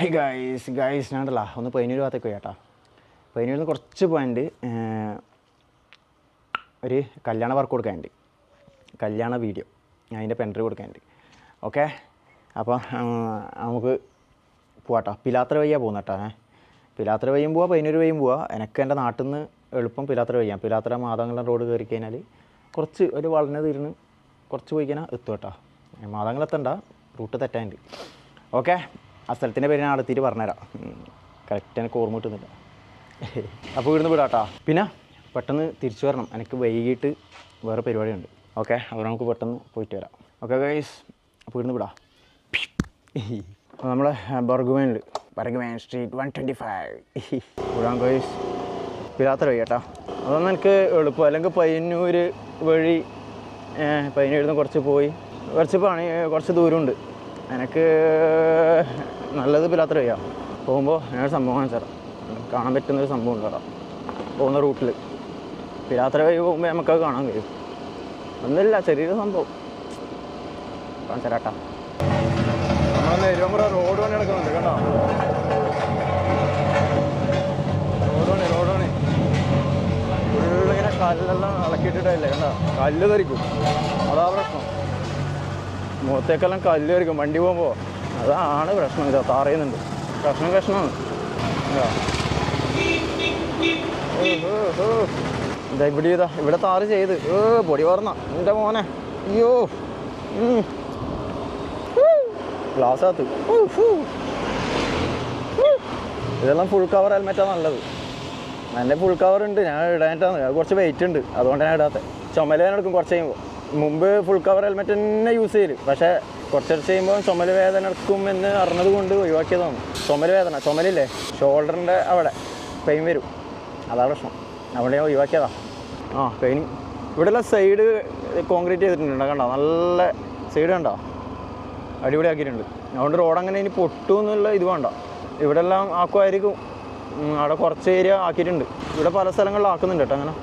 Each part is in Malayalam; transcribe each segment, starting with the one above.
ഹൈ ഗായ്സ് ഞാനല്ല ഒന്ന് പതിനൂര് ഭാഗത്തേക്ക് പോയി കേട്ടോ. പതിനൂരിൽ നിന്ന് കുറച്ച് പോയിൻ്റ് ഒരു കല്യാണ വർക്ക് കൊടുക്കാനുണ്ട്, കല്യാണ വീഡിയോ അതിൻ്റെ പെൻഡ്രൈവ് കൊടുക്കാനുണ്ട്. ഓക്കെ, അപ്പോൾ നമുക്ക് പോവാട്ടോ. പിലാത്തറ വഴിയാണ് പോകുന്നത് കേട്ടോ. പിലാത്തറ വഴിയും പോവാം, പതിനൂര് വഴിയും പോവാം. എനിക്ക് എൻ്റെ നാട്ടിൽ നിന്ന് എളുപ്പം പിലാത്തറ വഴിയാണ്. പിലാത്തറ മാതളംകുളം റോഡ് കയറി കഴിഞ്ഞാൽ കുറച്ച് ഒരു വളഞ്ഞ തിരിഞ്ഞ് കുറച്ച് പോയി കഴിഞ്ഞാൽ എത്തും കേട്ടോ. മാതളംകുളം എത്തണ്ട, റൂട്ട് തെറ്റാനുണ്ട്. ഓക്കെ, ആ സ്ഥലത്തിൻ്റെ പേര് ഞാൻ അടുത്തിട്ട് പറഞ്ഞുതരാം. കറക്റ്റ് എനിക്ക് ഓർമ്മ കിട്ടുന്നില്ല. അപ്പോൾ ഇവിടുന്ന് വിടാം കേട്ടോ. പിന്നെ പെട്ടെന്ന് തിരിച്ചു വരണം, എനിക്ക് വൈകിട്ട് വേറെ പരിപാടിയുണ്ട്. ഓക്കെ, അപ്പോൾ നമുക്ക് പെട്ടെന്ന് പോയിട്ട് വരാം. ഓക്കെ ഗൈസ്, അപ്പോൾ ഇവിടുന്ന് വിടാം. അപ്പോൾ നമ്മളെ ബർഗ്മാനിൽ ബർഗ്മാൻ സ്ട്രീറ്റ് 125 വിടാം ഗൈസ്. പിലാത്തറ വഴി കേട്ടോ. അതൊന്നും എനിക്ക് എളുപ്പം. അല്ലെങ്കിൽ പയ്യന്നൂർ വഴി പയ്യന്നൂരിൽ നിന്ന് കുറച്ച് പോയി കുറച്ച് ദൂരമുണ്ട്. എനിക്ക് നല്ലത് പിലാത്തറ വഴിയാണ്. പോകുമ്പോൾ ഞാനൊരു സംഭവം കാണിച്ചു തരാം. കാണാൻ പറ്റുന്നൊരു സംഭവം ഉണ്ട് കേട്ടോ. പോകുന്ന റൂട്ടിൽ പിലാത്തറ വഴി പോകുമ്പോൾ നമുക്കത് കാണാൻ കഴിയും. ഒന്നുമില്ല, ചെറിയൊരു സംഭവം കാണിച്ചു തരാം കേട്ടോ. നമ്മളൊന്ന് എരുവമ്പുറ റോഡ് പണി നടക്കുന്നുണ്ട് കേട്ടോ. റോഡ് പണി ഫുള്ളിങ്ങനെ കല്ലെല്ലാം ഇളക്കിയിട്ടിട്ടല്ലേ കേട്ടോ. കല്ല് തെറിക്കും, അതാ പ്രശ്നം. മുഖത്തേക്കെല്ലാം കല്ല് തെറിക്കും വണ്ടി പോകുമ്പോൾ. അതാണ് പ്രശ്നം. ഇതാ താറയുന്നുണ്ട്, കഷ്ണമാണ്. ഇതാ ഇവിടെ താറ് ചെയ്ത് പൊടി പറഞ്ഞ എൻ്റെ മോനെ. അയ്യോ, ഗ്ലാസ്സകത്ത്. ഇതെല്ലാം ഫുൾ കവർ ഹെൽമെറ്റാണ് നല്ലത്. എൻ്റെ ഫുൾ കവർ ഉണ്ട്, ഞാൻ ഇടാനായിട്ടാണ്. അത് കുറച്ച് വെയിറ്റ് ഉണ്ട്, അതുകൊണ്ടാണ് ഞാൻ ഇടാത്തത്. ചുമല് വേദന എടുക്കും കുറച്ച് കഴിയുമ്പോൾ. മുമ്പ് ഫുൾ കവർ ഹെൽമെറ്റ് തന്നെ യൂസ് ചെയ്യല്. പക്ഷേ കുറച്ച് കഴിയുമ്പോൾ ചുമല് വേദന എടുക്കും എന്ന് അറിഞ്ഞത് കൊണ്ട് ഒഴിവാക്കിയതാണ്. ചുമലില്ലേ, ഷോൾഡറിൻ്റെ അവിടെ പെയിൻ വരും, അതാണ് പ്രശ്നം. അവിടെ ഞാൻ ഒഴിവാക്കിയതാണ്. പെയിൻ ഇവിടെയുള്ള സൈഡ് കോൺക്രീറ്റ് ചെയ്തിട്ടുണ്ട് കണ്ടോ. നല്ല സൈഡ് കണ്ടോ, അടിപൊളിയാക്കിയിട്ടുണ്ട്. അതുകൊണ്ട് റോഡ് അങ്ങനെ ഇനി പൊട്ടും എന്നുള്ള ഇത് വേണ്ട. ഇവിടെ എല്ലാം ആക്കുമായിരിക്കും. അവിടെ കുറച്ച് ഏരിയ ആക്കിയിട്ടുണ്ട്. ഇവിടെ പല സ്ഥലങ്ങളിൽ ആക്കുന്നുണ്ട് കേട്ടോ. അങ്ങനെ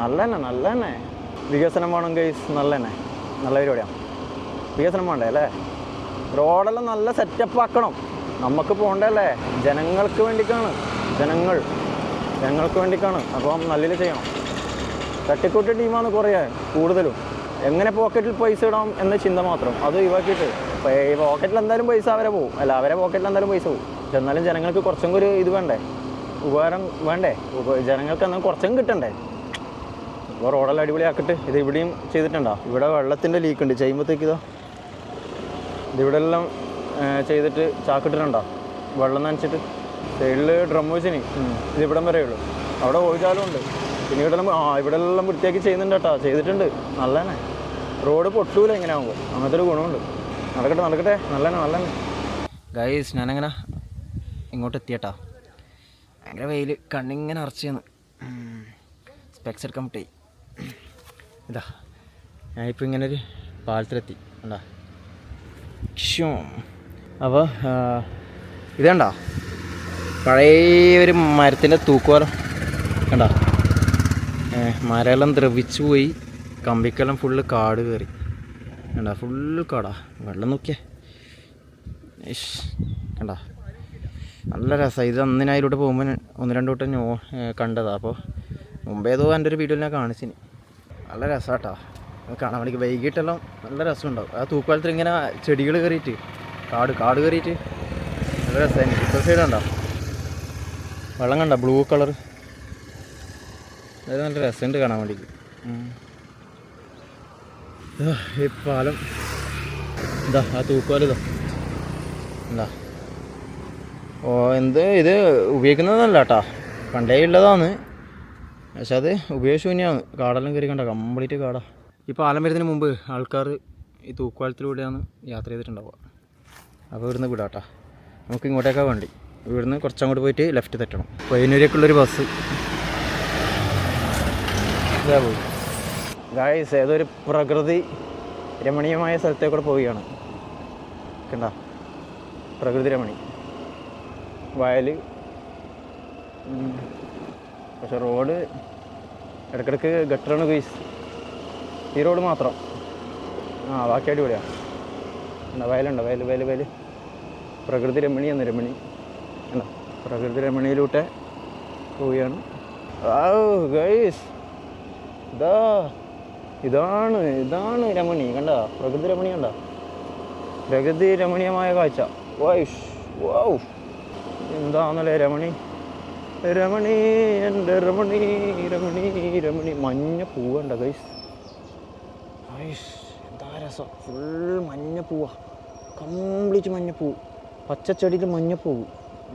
നല്ല തന്നെ വികസനം വേണം ഗൈസ്. നല്ല പരിപാടിയാണ്. വികസനം വേണ്ടേ അല്ലേ? റോഡെല്ലാം നല്ല സെറ്റപ്പ് ആക്കണം. നമുക്ക് പോകണ്ടല്ലേ, ജനങ്ങൾക്ക് വേണ്ടിക്കാണ്. ജനങ്ങൾക്ക് വേണ്ടിക്കാണ്. അപ്പം നല്ലത് ചെയ്യണം. തട്ടിക്കൂട്ടി ടീമാണ് കുറേ കൂടുതലും. എങ്ങനെ പോക്കറ്റിൽ പൈസ ഇടാം എന്ന ചിന്ത മാത്രം, അത് ഒഴിവാക്കിയിട്ട്. പോക്കറ്റിൽ എന്തായാലും പൈസ അവരെ പോകും, അല്ല അവരെ പോക്കറ്റിൽ എന്തായാലും പൈസ പോകും. പക്ഷെ എന്നാലും ജനങ്ങൾക്ക് കുറച്ചും കൂടി ഇത് വേണ്ടേ, ഉപകാരം വേണ്ടേ, ജനങ്ങൾക്ക് എന്നാൽ കുറച്ചും കിട്ടണ്ടേ. അപ്പോൾ റോഡെല്ലാം അടിപൊളിയാക്കിയിട്ട് ഇത് ഇവിടെയും ചെയ്തിട്ടുണ്ടോ. ഇവിടെ വെള്ളത്തിൻ്റെ ലീക്ക് ഉണ്ട്. ചെയ്യുമ്പോഴത്തേക്ക് ഇതിവിടെ എല്ലാം ചെയ്തിട്ട് ചാക്കിട്ടിട്ടുണ്ടോ, വെള്ളം നനച്ചിട്ട്. സൈഡിൽ ഡ്രം വെച്ചിന് ഇതിവിടം വരെ ഉള്ളൂ. അവിടെ പോയിച്ചാലും ഉണ്ട്. പിന്നെ ഇവിടെ എല്ലാം വൃത്തിയാക്കി ചെയ്യുന്നുണ്ട് കേട്ടോ. ചെയ്തിട്ടുണ്ട്. നല്ല തന്നെ. റോഡ് പൊട്ടൂല ഇങ്ങനെ ആകുമ്പോൾ. അങ്ങനത്തെ ഒരു ഗുണമുണ്ട്. നടക്കട്ടെ. നല്ല തന്നെ ഗൈസ്. ഞാനങ്ങനെ ഇങ്ങോട്ട് എത്തിയട്ടാ. ഭയങ്കര വെയിൽ, കണ്ണിങ്ങനെ അറച്ചിന്ന്. സ്പെക്സ് എടുക്കാൻ മുട്ടേ. ഇതാ ഞാനിപ്പോൾ ഇങ്ങനെ ഒരു പാലത്തിലെത്തി കണ്ടാ. അപ്പോൾ ഇതേണ്ട പഴയ ഒരു മരത്തിൻ്റെ തൂക്കുവാലം കണ്ടാ. മരമെല്ലാം ദ്രവിച്ചു പോയി, കമ്പിക്കെല്ലാം ഫുള്ള് കാട് കയറി കണ്ടാ. ഫുള്ള് കാടാ. വെള്ളം നോക്കിയേ കണ്ടാ. നല്ല രസമാണ്. ഇത് അന്ന് ഞാൻ അതിലൂടെ പോകുമ്പോൾ 1-2 വട്ടം കണ്ടതാണ്. അപ്പോൾ മുമ്പേതോ എൻ്റെ ഒരു വീഡിയോയിൽ ഞാൻ കാണിച്ചിന്. നല്ല രസമാട്ടോ കാണാൻ വേണ്ടി. വൈകിട്ടെല്ലാം നല്ല രസമുണ്ടാവും. ആ തൂക്കുപാലത്തിൽ ഇങ്ങനെ ചെടികൾ കയറിയിട്ട് കാട് കയറിയിട്ട് നല്ല രസമായി. ഇപ്പം സൈഡ് കണ്ടോ, വെള്ളം കണ്ടോ, ബ്ലൂ കളർ. അത് നല്ല രസമുണ്ട് കാണാൻ വേണ്ടിയിട്ട്. ഈ പാലം എന്താ, ആ തൂക്കുപാലം എന്താ. ഇത് ഉപയോഗിക്കുന്നതല്ല കേട്ടോ, പണ്ടേ ഉള്ളതാണ്. പക്ഷെ അത് ഉപയോഗശൂന്യമാണ്. കാടെല്ലാം കയറി കണ്ടോ, കംപ്ലീറ്റ് കാടാ. ഈ പാലം വരുന്നതിന് മുമ്പ് ആൾക്കാർ ഈ തൂക്കുപാലത്തിലൂടെയാണ് യാത്ര ചെയ്തിട്ടുണ്ടാവുക. അപ്പോൾ ഇവിടുന്ന് വിടാട്ടോ. നമുക്ക് ഇങ്ങോട്ടേക്കാണ് വണ്ടി. ഇവിടുന്ന് കുറച്ചങ്ങോട്ട് പോയിട്ട് ലെഫ്റ്റ് തെറ്റണം. പയ്യന്നൂരേക്കുള്ളൊരു ബസ് ഇതാ പോയി. ഗായ്സ്, ഏതൊരു പ്രകൃതി രമണീയമായ സ്ഥലത്തേക്കൂടെ പോവുകയാണ്. കണ്ട, പ്രകൃതി രമണി വയൽ. പക്ഷെ റോഡ് ഇടയ്ക്കിടയ്ക്ക് ഗട്ടറാണ് ഗൈസ്. ഈ റോഡ് മാത്രം. ബാക്കി അടിപൊളിയാണ്. വയലുണ്ട്, വയൽ പ്രകൃതി രമണീയാണ് രമണി അല്ല പ്രകൃതി രമണിയിലൂടെ പോവുകയാണ്. ഗൈസ് ഇതാണ് രമണി കണ്ട, പ്രകൃതി രമണി കണ്ട, പ്രകൃതി രമണീയമായ കാഴ്ച. വൈഷ് വൗ എന്താന്നല്ലേ രമണി രമണി എൻ്റെ രമണി രമണി രമണി. മഞ്ഞ പൂവുണ്ട ഗൈസ്, ഗൈസ് എന്താ രസം. ഫുൾ മഞ്ഞ പൂവാ, കംപ്ലീറ്റ് മഞ്ഞപ്പൂവ്. പച്ചച്ചെടിയിൽ മഞ്ഞപ്പൂവ്.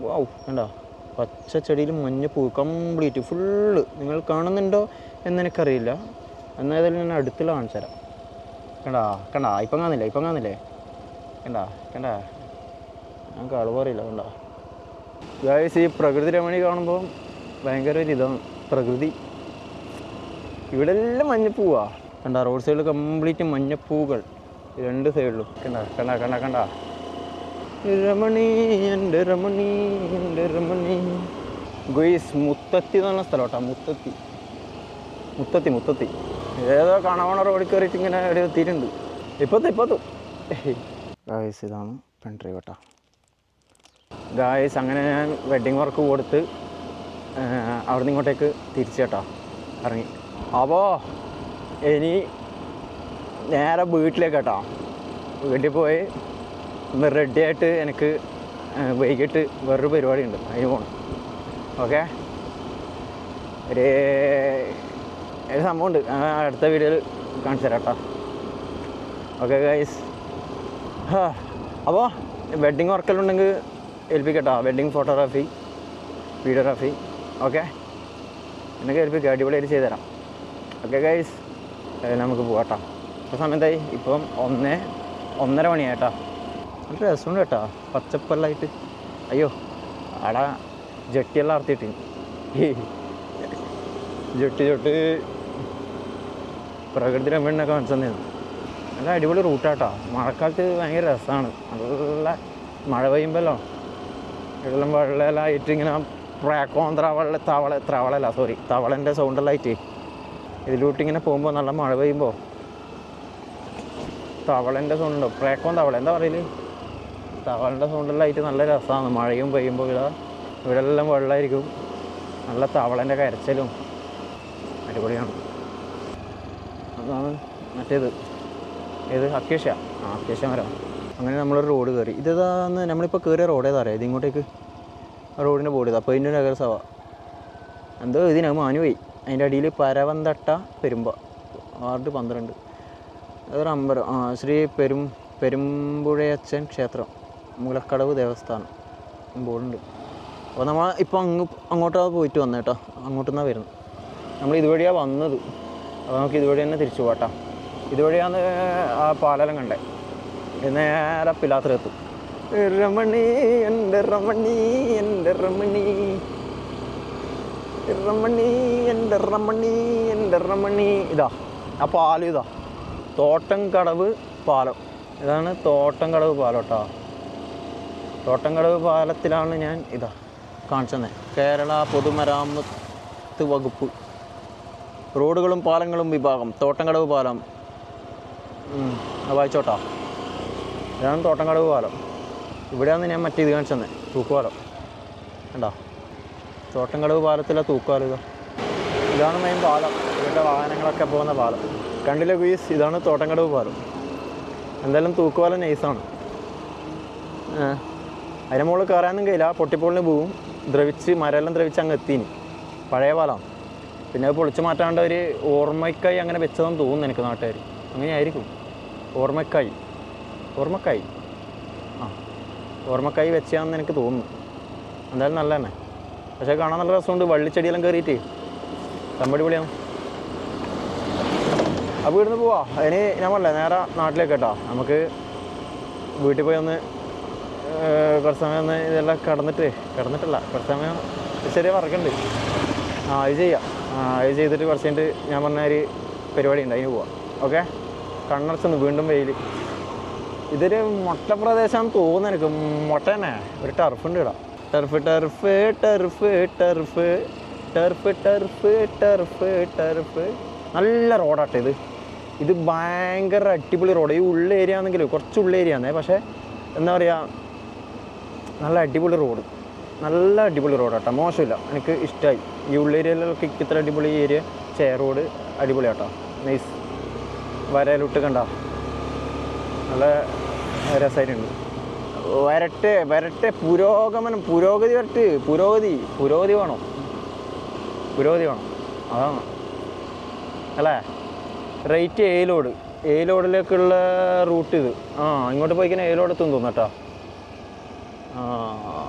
വാവ് കണ്ട, പച്ചച്ചെടിയിൽ മഞ്ഞപ്പൂവ് കംപ്ലീറ്റ് ഫുള്ള്. നിങ്ങൾ കാണുന്നുണ്ടോ എന്നെനിക്കറിയില്ല, എന്നാലും ഞാൻ അടുത്തുള്ള കാണിച്ചു തരാം. കണ്ടാ ഇപ്പം കാണുന്നില്ലേ കണ്ടാ ഞാൻ കളവറിയില്ല. കണ്ടാ ഗൈസ്, ഈ പ്രകൃതി രമണി കാണുമ്പോൾ ഭയങ്കര ഒരു ഇതാണ് പ്രകൃതി. ഇവിടെ എല്ലാം മഞ്ഞപ്പൂവാ കണ്ട, റോഡ് സൈഡിൽ കംപ്ലീറ്റ് മഞ്ഞപ്പൂവുകൾ രണ്ട് സൈഡിലും. കണ്ട രമണി എൻ്റെ രമണി എൻ്റെ രമണി. ഗൈസ്, മുത്തത്തി എന്ന് പറഞ്ഞ സ്ഥലം കേട്ടോ, മുത്തത്തി ഏതോ കാണാവണ റോഡിൽ കയറിയിട്ട് ഇങ്ങനെ എവിടെ എത്തിയിട്ടുണ്ട്. ഇപ്പത്തും ഗൈസ്, ഇതാണ് പെൺട്രീവ് കേട്ടോ. ഗൈസ്, അങ്ങനെ ഞാൻ വെഡ്ഡിങ് വർക്ക് കൊടുത്ത് അവിടെ നിന്ന് ഇങ്ങോട്ടേക്ക് തിരിച്ചു കേട്ടോ ഇറങ്ങി. അപ്പോൾ ഇനി നേരെ വീട്ടിലേക്ക് കേട്ടോ. വീട്ടിൽ പോയി ഒന്ന് റെഡിയായിട്ട് എനിക്ക് വൈകിട്ട് വേറൊരു പരിപാടി ഉണ്ട്, അതിന് പോകണം. ഓക്കെ, ഒരു സംഭവം ഉണ്ട്, അടുത്ത വീഡിയോയിൽ കാണിച്ചു തരാം കേട്ടോ. ഓക്കെ ഗൈസ്, അപ്പോൾ വെഡ്ഡിങ് വർക്കെല്ലാം ഏൽപ്പിക്കട്ടോ, വെഡ്ഡിങ് ഫോട്ടോഗ്രാഫി വീഡിയോഗ്രാഫി. ഓക്കെ, എന്നൊക്കെ ഏൽപ്പിക്കുക, അടിപൊളിയായിട്ട് ചെയ്തുതരാം. ഓക്കെ ഗൈസ്, നമുക്ക് പോകാട്ടോ. ഇപ്പോൾ സമയത്തായി, ഇപ്പം 1:30 മണിയായിട്ടോ. നല്ല രസമുണ്ട് കേട്ടോ, പച്ചപ്പെല്ലായിട്ട്. അയ്യോ, അവിടെ ജട്ടിയെല്ലാം അർത്തിയിട്ട് ജട്ടി പ്രകൃതി രമണിനെ കാണിച്ചു തന്നെയാണ്. നല്ല അടിപൊളി റൂട്ടാട്ടോ. മഴക്കാലത്ത് ഭയങ്കര രസമാണ്. നല്ല മഴ പെയ്യുമ്പോഴല്ലോ വെള്ളം വെള്ളമെല്ലാമായിട്ട് ഇങ്ങനെ പ്രാക്കോന്ത്ര തവളൻ്റെ സൗണ്ടെല്ലാം ആയിട്ട് ഇതിലൂട്ട് ഇങ്ങനെ പോകുമ്പോൾ നല്ല മഴ പെയ്യുമ്പോൾ തവളൻ്റെ സൗണ്ടുണ്ടോ, പ്രാക്കോൻ തവള എന്താ പറയല്, തവളൻ്റെ സൗണ്ടെല്ലാം ആയിട്ട് നല്ല രസമാണ്. മഴയും പെയ്യുമ്പോൾ ഇവിടെ എല്ലാം വെള്ളമായിരിക്കും, നല്ല തവളൻ്റെ കരച്ചിലും അടിപൊളിയാണ്. അതാണ് മറ്റേത് അക്കേഷ്യ മരം. അങ്ങനെ നമ്മളൊരു റോഡ് കയറി. ഇതാന്ന് നമ്മളിപ്പോൾ കയറിയ റോഡ് ഏതാ അറിയാം, ഇതിങ്ങോട്ടേക്ക് റോഡിൻ്റെ ബോർഡ് ഇതാ, അപ്പോൾ ഇതിൻ്റെ നഗരസഭ എന്തോ ഇതിനകം മാനുപോയി. അതിൻ്റെ അടിയിൽ പരവന്തട്ട പെരുമ്പ വാർഡ് 12 അതൊരു അമ്പലം. ശ്രീ പെരുമ്പുഴയച്ചൻ ക്ഷേത്രം മൂലക്കടവ് ദേവസ്ഥാനം ബോർഡുണ്ട്. അപ്പോൾ നമ്മൾ ഇപ്പോൾ അങ്ങോട്ടാണ് പോയിട്ട് വന്നത് കേട്ടോ, അങ്ങോട്ട് നിന്നാണ് വരുന്നത്. നമ്മൾ ഇതുവഴിയാണ് വന്നത്, അപ്പോൾ നമുക്ക് ഇതുവഴി തന്നെ തിരിച്ചു പോകാം. ഇതുവഴിയാണ് ആ പാലം കണ്ടേ. നേരെ പിലാത്തറെത്തും. രമണി എൻ്റെ രമണി എൻ്റെ രമണി രമണി എൻ്റെ രമണി എൻ്റെ രമണി. ഇതാ ആ പാലം, ഇതാ തോട്ടംകടവ് പാലം. ഇതാണ് തോട്ടംകടവ് പാലം കേട്ടോ. തോട്ടംകടവ് പാലത്തിലാണ് ഞാൻ ഇതാ കാണിച്ചത്. കേരള പൊതുമരാമത്ത് വകുപ്പ് റോഡുകളും പാലങ്ങളും വിഭാഗം തോട്ടംകടവ് പാലം. വായിച്ചോട്ടാ, ഇതാണ് തോട്ടംകടവ് പാലം. ഇവിടെയാണ് ഞാൻ മറ്റേ ഇത് കാണിച്ചു തന്നെ, തൂക്കുപാലം കണ്ടോ. തോട്ടംകടവ് പാലത്തിലെ തൂക്കുപാലം ഇതാണ് മെയിൻ പാലം, ഇവിടെ വാഹനങ്ങളൊക്കെ പോകുന്ന പാലം. കണ്ടില്ലേ ഗുയിസ്, ഇതാണ് തോട്ടംകടവ് പാലം. എന്തായാലും തൂക്കുപാലം നൈസാണ്. അതിന് മുകളിൽ കയറാനൊന്നും കഴിയില്ല, പൊട്ടിപ്പൊളിന് പോവും. മരമെല്ലാം ദ്രവിച്ച് അങ്ങ് എത്തീനി. പഴയ പാലമാണ്. പിന്നെ അത് പൊളിച്ച് മാറ്റാണ്ട് ഒരു ഓർമ്മയ്ക്കായി അങ്ങനെ വെച്ചതെന്ന് തോന്നുന്നു എനിക്ക്, നാട്ടുകാർ അങ്ങനെയായിരിക്കും. ഓർമ്മക്കായി വെച്ചാന്ന് എനിക്ക് തോന്നുന്നു. എന്തായാലും നല്ല തന്നെ, പക്ഷേ കാണാൻ നല്ല രസമുണ്ട്. വള്ളിച്ചെടിയെല്ലാം കയറിയിട്ട് തമ്പടി പൊളിയാണ്. അപ്പോൾ ഇവിടുന്ന് പോവാ. അതിന് ഞാൻ പറഞ്ഞില്ല, നേരെ നാട്ടിലേക്ക് കേട്ടോ. നമുക്ക് വീട്ടിൽ പോയി ഒന്ന് കുറച്ച് സമയം ഒന്ന് ഇതെല്ലാം കിടന്നിട്ടില്ല കുറച്ച് സമയം ചെറിയ വർക്കുണ്ട്. അത് ചെയ്യാം. അത് ചെയ്തിട്ട് കുറച്ച് കഴിഞ്ഞിട്ട് ഞാൻ പറഞ്ഞ ഒരു പരിപാടി ഉണ്ട്, അതിന് പോവാം. ഓക്കെ, കണ്ണടച്ചൊന്ന് വീണ്ടും വെയിൽ. ഇതൊരു മൊട്ട പ്രദേശമാണെന്ന് തോന്നുന്നു എനിക്ക്. മൊട്ട തന്നെ ഒരു ടർഫുണ്ട് ഇടാം. Turf turf turf turf turf turf turf turf നല്ല റോഡാട്ടെ ഇത് ഭയങ്കര അടിപൊളി റോഡ്. ഈ ഉള്ള ഏരിയ ആണെങ്കിലും കുറച്ച് ഉള്ള ഏരിയ ആണേ, പക്ഷേ എന്താ പറയുക, നല്ല അടിപൊളി റോഡ്, നല്ല അടിപൊളി റോഡ് കേട്ടോ, മോശമില്ല, എനിക്ക് ഇഷ്ടമായി. ഈ ഉള്ളേരിയയിലൊക്കെ ഇത്ര അടിപൊളി ഏരിയ, റോഡ് അടിപൊളി കേട്ടോ, നൈസ്. വരയിലിട്ട് കണ്ട നല്ല രസമായിട്ടുണ്ട്. വരട്ടെ പുരോഗമനം, പുരോഗതി വരട്ടെ, പുരോഗതി വേണം, അതാണ് അല്ലേ. റേറ്റ് ഏലോഡിലേക്കുള്ള റൂട്ട് ഇത്. ഇങ്ങോട്ട് പോയി കഴിഞ്ഞാൽ ഏലോടെത്തും തോന്നുന്നു കേട്ടോ.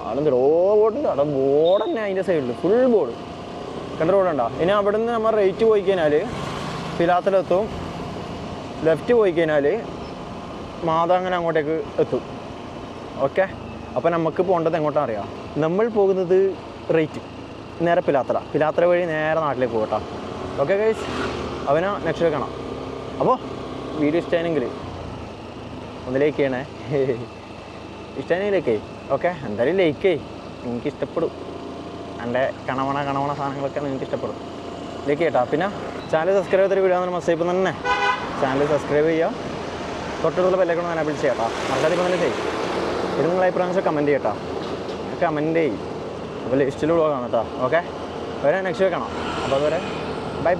അവിടെ റോഡുണ്ട്, അവിടെ ബോർഡ് തന്നെ അതിൻ്റെ സൈഡിൽ ഫുൾ ബോർഡ് കണ്ട റോഡുണ്ടോ. ഇനി അവിടെ നിന്ന് നമ്മൾ റൈറ്റ് പോയി കഴിഞ്ഞാൽ പിലാത്തലെത്തും, ലെഫ്റ്റ് പോയി കഴിഞ്ഞാൽ മാതാങ്ങനെ അങ്ങോട്ടേക്ക് എത്തും. ഓക്കെ, അപ്പോൾ നമുക്ക് പോകേണ്ടത് എങ്ങോട്ടാണ് അറിയാം. നമ്മൾ പോകുന്നത് റൈറ്റ് നേരെ പിലാത്തറ വഴി നേരെ നാട്ടിലേക്ക് പോകട്ടോ. ഓക്കെ ഗൈസ്, അവനെ നെക്സ്റ്റ് കാണാം. അപ്പോൾ വീഡിയോ ഇഷ്ടമായെങ്കിൽ ഒന്ന് ലൈക്ക് ചെയ്യണേ. ഇഷ്ടമായെങ്കിലേ ഓക്കെ, എന്തായാലും ലൈക്ക് നിങ്ങൾക്ക് ഇഷ്ടപ്പെടും. എൻ്റെ കണവണ സാധനങ്ങളൊക്കെ നിങ്ങൾക്ക് ഇഷ്ടപ്പെടും, ലൈക്ക് ചെയ്യട്ടോ. പിന്നെ ചാനൽ സബ്സ്ക്രൈബ് ചെയ്തൊരു വീഡിയോ ആണ് മസ്റ്റ് ഇപ്പം തന്നെ ചാനൽ സബ്സ്ക്രൈബ് ചെയ്യുക, തൊട്ടുള്ള ബെല്ലൈക്കൺ എനേബിൾ ചെയ്യട്ടോ. മറക്കാതെ ഇപ്പം തന്നെ ചെയ്യും. ഇത് നിങ്ങളുടെ അഭിപ്രായം കമൻറ്റ് ചെയ്യട്ടോ, കമൻറ്റ് ചെയ്യും. അപ്പോൾ ലിസ്റ്റിലുള്ള കാണാം കേട്ടോ. ഓക്കെ, വരെ നെക്സ്റ്റ് കാണാം. അപ്പോൾ അതുവരെ ബൈ.